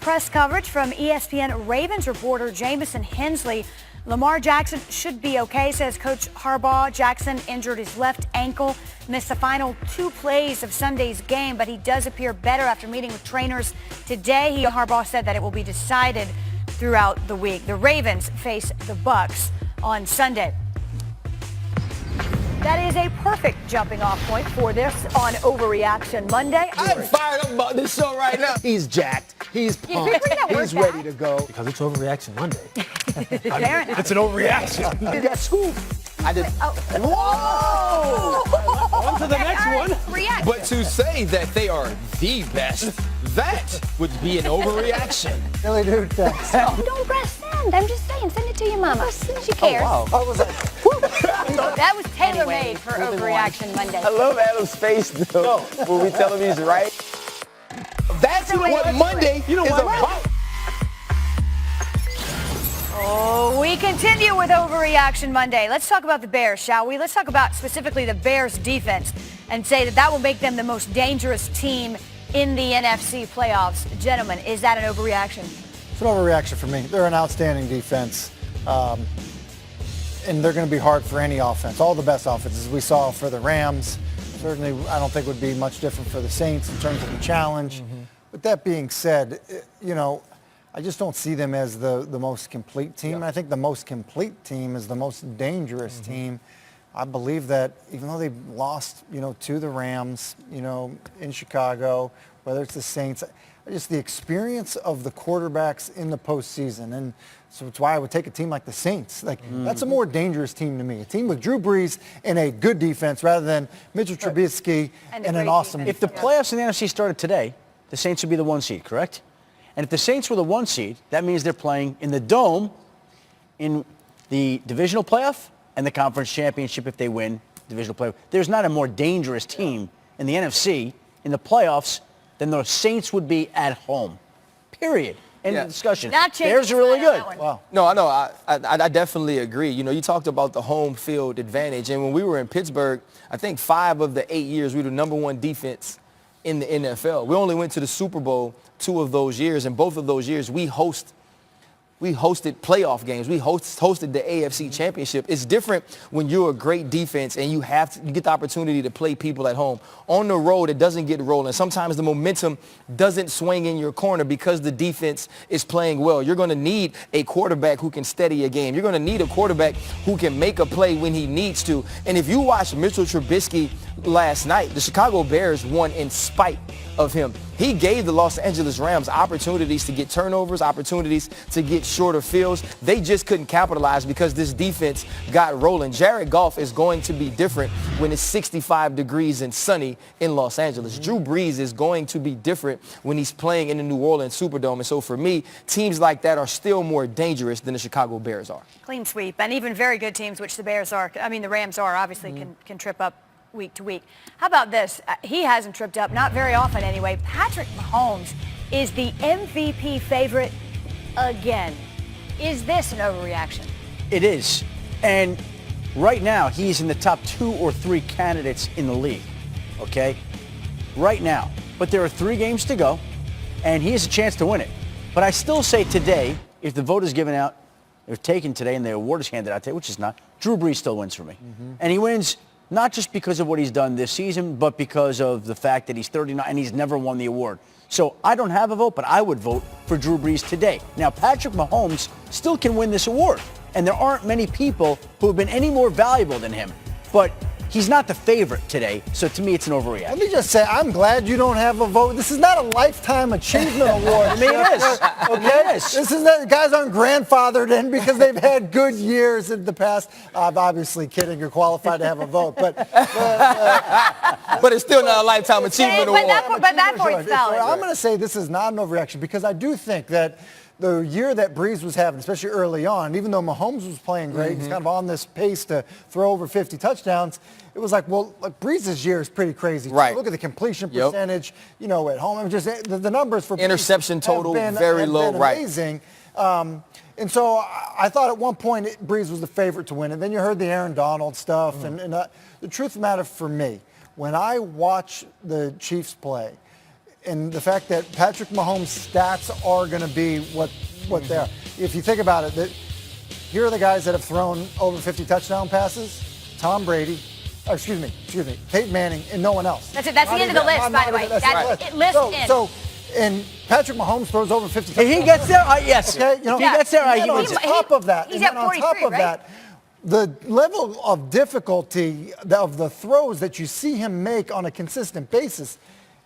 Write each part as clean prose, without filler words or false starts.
press coverage from ESPN Ravens reporter Jamison Hensley. Lamar Jackson should be okay, says Coach Harbaugh. Jackson injured his left ankle, missed the final 2 plays of Sunday's game, but he does appear better after meeting with trainers today. Harbaugh said that it will be decided throughout the week. The Ravens face the Bucs on Sunday. That is a perfect jumping off point for this on Overreaction Monday. I'm fired up about this show right now. He's jacked. He's pumped. He's ready to go. Because it's Overreaction Monday. Fair enough. It's an overreaction. You got scoop. I did. Oh. Whoa! On to the next one. Reaction. But to say that they are the best, that would be an overreaction. Really, dude, thanks. Don't press send. I'm just saying, send it to your mama. She cares. Oh, wow. Was That was tailor-made for Overreaction Monday. I love Adam's face, though, when we tell him he's right. That's what Monday is about. Oh, we continue with Overreaction Monday. Let's talk about the Bears, shall we? Let's talk about specifically the Bears defense and say that that will make them the most dangerous team in the NFC playoffs. Gentlemen, is that an overreaction? It's an overreaction for me. They're an outstanding defense, and they're going to be hard for any offense. All the best offenses we saw for the Rams. Certainly, I don't think would be much different for the Saints in terms of the challenge. With that being said, you know, I just don't see them as the most complete team. And I think the most complete team is the most dangerous team. I believe that even though they've lost, you know, to the Rams, you know, in Chicago, whether it's the Saints, just the experience of the quarterbacks in the postseason. And so it's why I would take a team like the Saints. Like, that's a more dangerous team to me. A team with Drew Brees and a good defense rather than Mitchell Trubisky and an awesome defense. If the playoffs in the NFC started today, the Saints would be the 1 seed, correct? And if the Saints were the 1 seed, that means they're playing in the Dome in the divisional playoff and the conference championship if they win divisional playoff. There's not a more dangerous team in the NFC in the playoffs than the Saints would be at home. Period. End of discussion. Bears are really good. Wow. No, I know. I definitely agree. You know, you talked about the home field advantage. And when we were in Pittsburgh, I think 5 of the 8 years we were the #1 defense in the NFL. We only went to the Super Bowl 2 of those years. And both of those years we hosted playoff games. We hosted the AFC Championship. It's different when you're a great defense and you get the opportunity to play people at home. On the road, it doesn't get rolling. Sometimes the momentum doesn't swing in your corner because the defense is playing well. You're going to need a quarterback who can steady a game. You're going to need a quarterback who can make a play when he needs to. And if you watch Mitchell Trubisky last night, the Chicago Bears won in spite of him. He gave the Los Angeles Rams opportunities to get turnovers, opportunities to get shorter fields. They just couldn't capitalize because this defense got rolling. Jared Goff is going to be different when it's 65 degrees and sunny in Los Angeles. Drew Brees is going to be different when he's playing in the New Orleans Superdome. And so for me, teams like that are still more dangerous than the Chicago Bears are. Clean sweep. And even very good teams, which the Rams are, obviously can trip up week to week. How about this? He hasn't tripped up, not very often anyway. Patrick Mahomes is the MVP favorite again. Is this an overreaction? It is. And right now, he's in the top 2 or 3 candidates in the league, okay? Right now. But there are 3 games to go, and he has a chance to win it. But I still say today, if the vote is given out, or taken today, and the award is handed out today, which is not, Drew Brees still wins for me. And he wins not just because of what he's done this season, but because of the fact that he's 39 and he's never won the award. So I don't have a vote, but I would vote for Drew Brees today. Now, Patrick Mahomes still can win this award, and there aren't many people who have been any more valuable than him. But he's not the favorite today, so to me, it's an overreaction. Let me just say, I'm glad you don't have a vote. This is not a Lifetime Achievement Award. I mean, it is. Okay? It is. This is not, guys aren't grandfathered in because they've had good years in the past. I'm obviously kidding. You're qualified to have a vote. But it's still not a Lifetime Achievement Award. But that point's valid. I'm going to say this is not an overreaction because I do think that the year that Brees was having, especially early on, even though Mahomes was playing great, he's kind of on this pace to throw over 50 touchdowns, it was like, well, like Brees' year is pretty crazy. Right. Look at the completion percentage, you know, at home. I mean, just the numbers for interception Brees total, have very low, been right. amazing. And so I thought at one point Brees was the favorite to win. And then you heard the Aaron Donald stuff. And the truth of the matter for me, when I watch the Chiefs play, and the fact that Patrick Mahomes' stats are going to be what they are. If you think about it, here are the guys that have thrown over 50 touchdown passes. Tom Brady, Peyton Manning, and no one else. That's it. That's the end of the list, by the way. That's list in. And Patrick Mahomes throws over 50 touchdowns. He gets there, yes. Okay, He gets there, he wins on it. top of that, He's and at then on 43, top of right? that, the level of difficulty of the throws that you see him make on a consistent basis,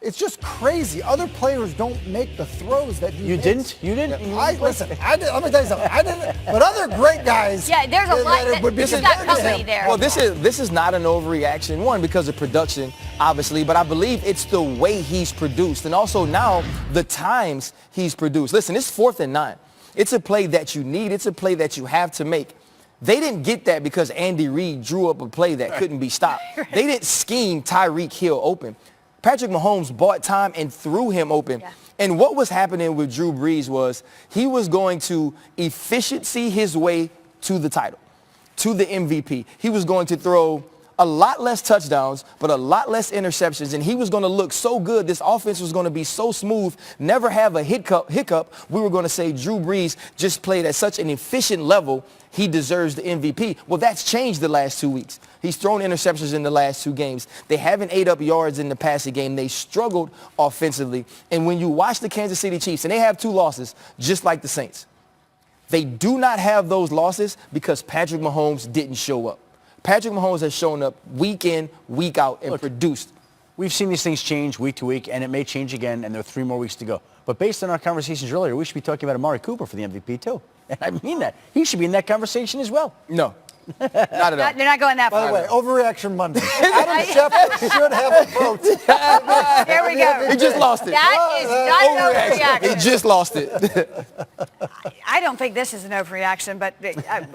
it's just crazy. Other players don't make the throws that he makes. You didn't? Listen, let me tell you something. I didn't, but other great guys. Yeah, there's a lot that would be you've got compared to company him. there. Well, this is not an overreaction, one, because of production, obviously, but I believe it's the way he's produced and also now the times he's produced. Listen, it's 4th and 9. It's a play that you need. It's a play that you have to make. They didn't get that because Andy Reid drew up a play that couldn't be stopped. They didn't scheme Tyreek Hill open. Patrick Mahomes bought time and threw him open. Yeah. And what was happening with Drew Brees was he was going to efficiency his way to the title, to the MVP. He was going to throw a lot less touchdowns, but a lot less interceptions, and he was going to look so good. This offense was going to be so smooth, never have a hiccup. We were going to say Drew Brees just played at such an efficient level, he deserves the MVP. Well, that's changed the last 2 weeks. He's thrown interceptions in the last 2 games. They haven't ate up yards in the passing game. They struggled offensively. And when you watch the Kansas City Chiefs, and they have 2 losses, just like the Saints, they do not have those losses because Patrick Mahomes didn't show up. Patrick Mahomes has shown up week in, week out, and produced. We've seen these things change week to week, and it may change again, and there are 3 more weeks to go. But based on our conversations earlier, we should be talking about Amari Cooper for the MVP too. And I mean that. He should be in that conversation as well. No, not at all. They're not going that By far. the way, overreaction Monday. Adam Schefter should have a vote. There we go. He just lost it. That is not an overreaction. He just lost it. I don't think this is an overreaction, but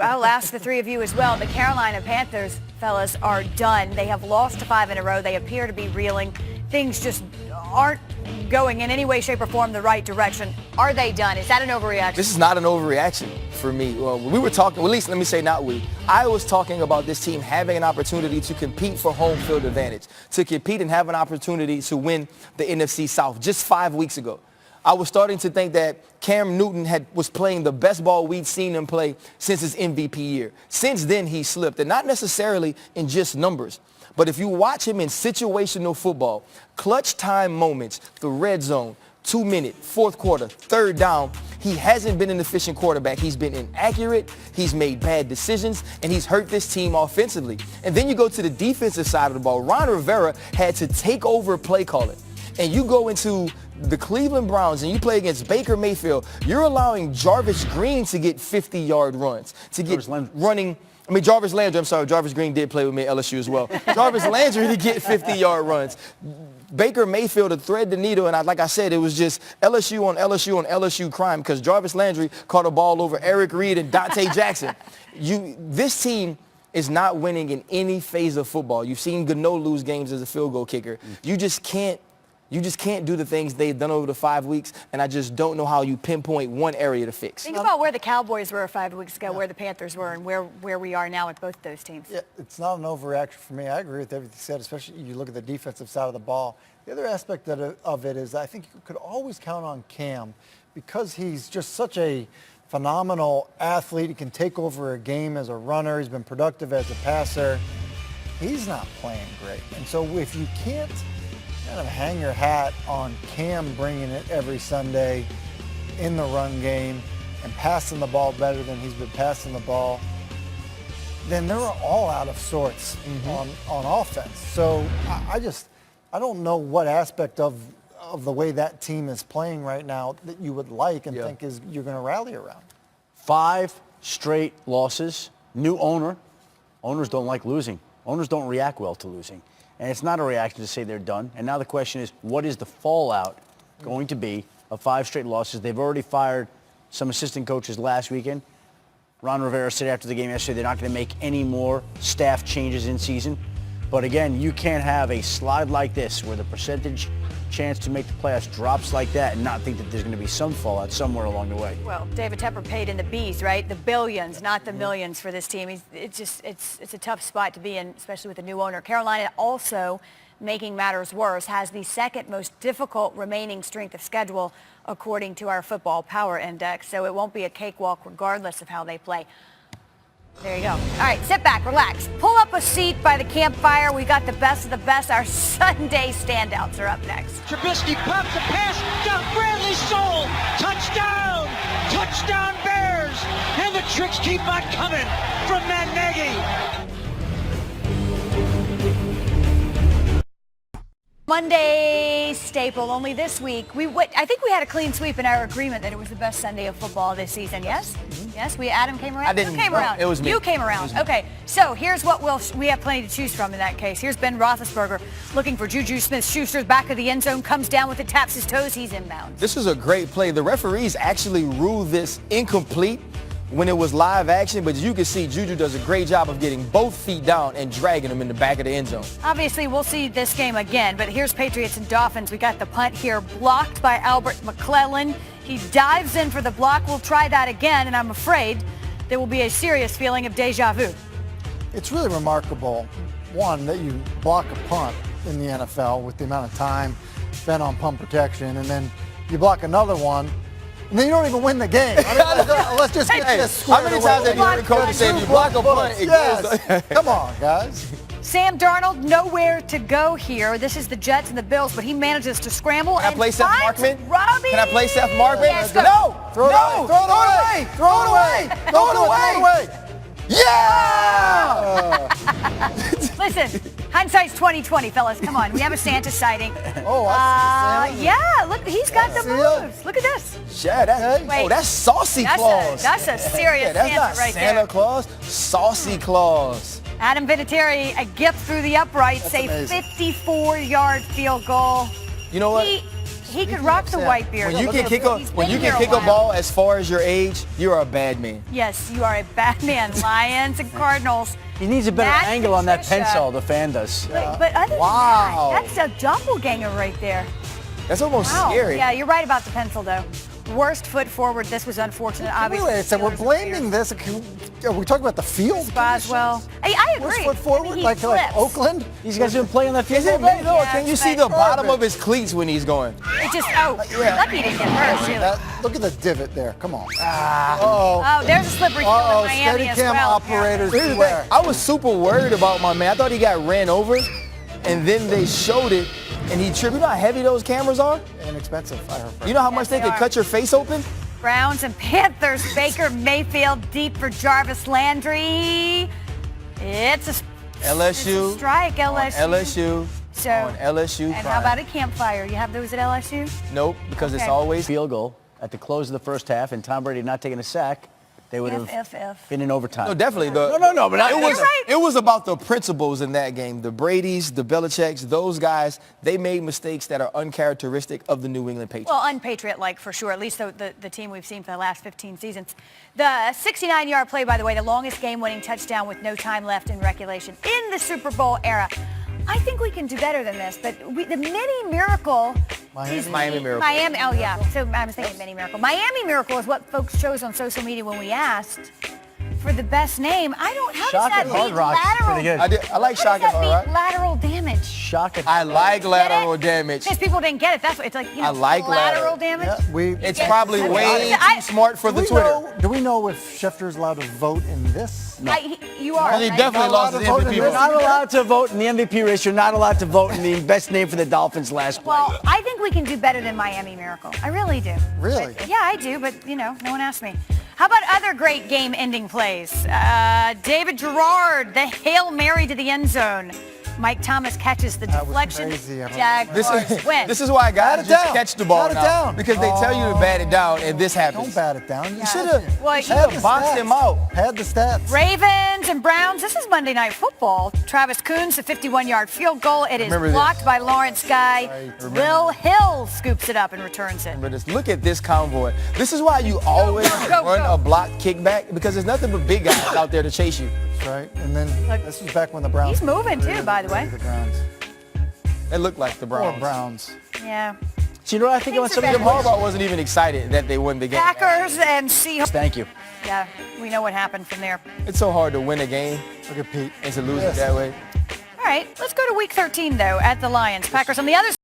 I'll ask the 3 of you as well. The Carolina Panthers, fellas, are done. They have lost 5 in a row. They appear to be reeling. Things just aren't going in any way, shape, or form the right direction. Are they done? Is that an overreaction? This is not an overreaction for me. Well, we were talking, well, at least let me say not we. I was talking about this team having an opportunity to compete for home field advantage, to compete and have an opportunity to win the NFC South just 5 weeks ago. I was starting to think that Cam Newton was playing the best ball we'd seen him play since his MVP year. Since then, he slipped, and not necessarily in just numbers. But if you watch him in situational football, clutch time moments, the red zone, 2-minute, 4th quarter, 3rd down, he hasn't been an efficient quarterback. He's been inaccurate, he's made bad decisions, and he's hurt this team offensively. And then you go to the defensive side of the ball. Ron Rivera had to take over play calling. And you go into the Cleveland Browns and you play against Baker Mayfield, you're allowing Jarvis Green to get 50-yard runs, to get Jarvis Landry, I'm sorry, Jarvis Green did play with me at LSU as well. Jarvis Landry to get 50-yard runs. Baker Mayfield to thread the needle, and like I said, it was just LSU on LSU on LSU crime because Jarvis Landry caught a ball over Eric Reed and Dante Jackson. This team is not winning in any phase of football. You've seen Gano lose games as a field goal kicker. You just can't do the things they've done over the 5 weeks, and I just don't know how you pinpoint one area to fix. Think about where the Cowboys were 5 weeks ago, where the Panthers were, and where we are now with both those teams. Yeah, it's not an overreaction for me. I agree with everything you said, especially you look at the defensive side of the ball. The other aspect of it is I think you could always count on Cam because he's just such a phenomenal athlete. He can take over a game as a runner. He's been productive as a passer. He's not playing great. And so if you can't kind of hang your hat on Cam bringing it every Sunday in the run game and passing the ball better than he's been passing the ball, then they're all out of sorts on offense. So I don't know what aspect of the way that team is playing right now that you would like and think is you're going to rally around. 5 straight losses, new owner. Owners don't like losing. Owners don't react well to losing. And it's not a reaction to say they're done. And now the question is, what is the fallout going to be of 5 straight losses? They've already fired some assistant coaches last weekend. Ron Rivera said after the game yesterday they're not going to make any more staff changes in season. But again, you can't have a slide like this where the percentage chance to make the playoffs drops like that and not think that there's going to be some fallout somewhere along the way. Well, David Tepper paid in the B's, right? The billions, not the millions for this team. It's a tough spot to be in, especially with a new owner. Carolina also making matters worse, has the second most difficult remaining strength of schedule according to our Football Power Index. So it won't be a cakewalk regardless of how they play. There you go. All right, sit back, relax. Pull up a seat by the campfire. We got the best of the best. Our Sunday standouts are up next. Trubisky pops a pass down Bradley's soul. Touchdown! Touchdown Bears! And the tricks keep on coming from Matt Nagy. Monday staple, only this week. I think we had a clean sweep in our agreement that it was the best Sunday of football this season, yes? Yes, Adam came around? I didn't. Who came around? It was me. You came around. Okay, so here's what we have plenty to choose from in that case. Here's Ben Roethlisberger looking for Juju Smith-Schuster's back of the end zone, comes down with it, taps his toes, he's inbound. This was a great play. The referees actually ruled this incomplete when it was live action, but as you can see, Juju does a great job of getting both feet down and dragging them in the back of the end zone. Obviously, we'll see this game again, but here's Patriots and Dolphins. We got the punt here blocked by Albert McClellan. He dives in for the block. We'll try that again, and I'm afraid there will be a serious feeling of deja vu. It's really remarkable, one, that you block a punt in the NFL with the amount of time spent on punt protection, and then you block another one, and then you don't even win the game. I mean, let's just get this squared How many away. times have you heard coaches say if you block a punt, it goes? Yes. Come on, guys. Sam Darnold, nowhere to go here. This is the Jets and the Bills, but he manages to scramble Can I and play Seth finds Markman? Robbie. Can I play Seth Markman? Yes, go. No! Throw it away. Throw it away. Throw it away. Throw it away. Yeah! Listen, hindsight's 2020, fellas. Come on, we have a Santa sighting. Oh, I see. Yeah, look, he's got the See ya. moves. Look at this. Yeah, Wait. that's Saucy Claus. That's a serious Yeah, that's Santa not right Santa there. Claus, Saucy Claus. Adam Vinatieri, a gift through the uprights, a amazing. 54-yard field goal. You know what? He could rock the white beard. When you can kick He's been here a while. ball as far as your age, you're a bad man. Yes, you are a bad man. Lions and Cardinals. He needs a better Matt angle on that Patricia. pencil, the fan does. But other Wow. than that, that's a doppelganger right there. That's almost Wow. scary. Yeah, you're right about the pencil, though. Worst foot forward. This was unfortunate, obviously. Wait, so we're blaming this. Are we talking about the field? Boswell. I agree. Worst foot forward, I mean, he like flips. Oakland? These guys been playing on that field Is it all bad? day. No, Yeah, can you see but- the bottom of his cleats when he's going? It just, lucky he didn't get hurt, really. Look at the divot there. Come on. Oh, there's a slippery field in Miami Steady as cam well. operators Here's the thing. beware. I was super worried about my man. I thought he got ran over, and then they showed it, and he tripped. You know how heavy those cameras are? Inexpensive, I heard. You know how Yes, much they they could are. cut your face open? Browns and Panthers. Baker Mayfield deep for Jarvis Landry. It's a LSU. It's a strike, LSU. On LSU. So, On LSU. and Prime. how about a campfire? You have those at LSU? Nope, because it's Okay. always Field goal at the close of the first half, and Tom Brady not taking a sack, they would have F. been in overtime. No, definitely. No, but it was, You're right. it was about the principles in that game. The Bradys, the Belichicks, those guys, they made mistakes that are uncharacteristic of the New England Patriots. Well, unpatriot-like for sure, at least the team we've seen for the last 15 seasons. The 69-yard play, by the way, the longest game-winning touchdown with no time left in regulation in the Super Bowl era. I think we can do better than this, but the mini miracle is Miami Miracle. Miami, oh yeah, so I was thinking mini miracle. Miami Miracle is what folks chose on social media when we asked for the best name. How does Shock that at Hard beat Rock's lateral? pretty good. I like How Shock does and that Hard beat Rock. lateral damage? Shock at I like lateral Get it? damage. Because people didn't get it. That's what it's like. I like lateral lateral. damage. Yeah, It's probably way I- too smart for the Twitter. Do we know if Schefter's allowed to vote in this? You are. Well, he right? definitely lost his Not allowed to vote in MVP You're this. vote. not allowed to vote in the MVP race. You're not allowed to vote in the best name for the Dolphins last play. Well, I think we can do better than Miami Miracle. I really do. Really? Yeah, I do, but, no one asked me. How about other great game-ending plays? David Gerard, the Hail Mary to the end zone. Mike Thomas catches the That was deflection. crazy. Jaguars win. This is why guys Bat it just down. catch the ball Bat it now. down. Because they tell you to bat it down, and this happens. Don't bat it down. Yeah. Should've- Well, should've boxed him out. Had the stats. Ravens and Browns. This is Monday Night Football. Travis Coons, a 51-yard field goal. It is Remember this. blocked by Lawrence Guy. Right. Will Hill scoops it up and returns it. But just look at this convoy. This is why you always go, run go. a block kickback, because there's nothing but big guys out there to chase you. That's right. And then Look. this was back when the Browns. He's moving too, by the way. The Browns. They look like the Poor Browns. Browns. Yeah. So you know what I think about Things some are of Jim your better. Harbaugh wasn't even excited that they won the game. Packers and Seahawks. Thank you. Yeah, we know what happened from there. It's so hard to win a game Look at Pete. and to lose Yes. it that way. All right, let's go to week 13, though, at the Lions. Packers on the other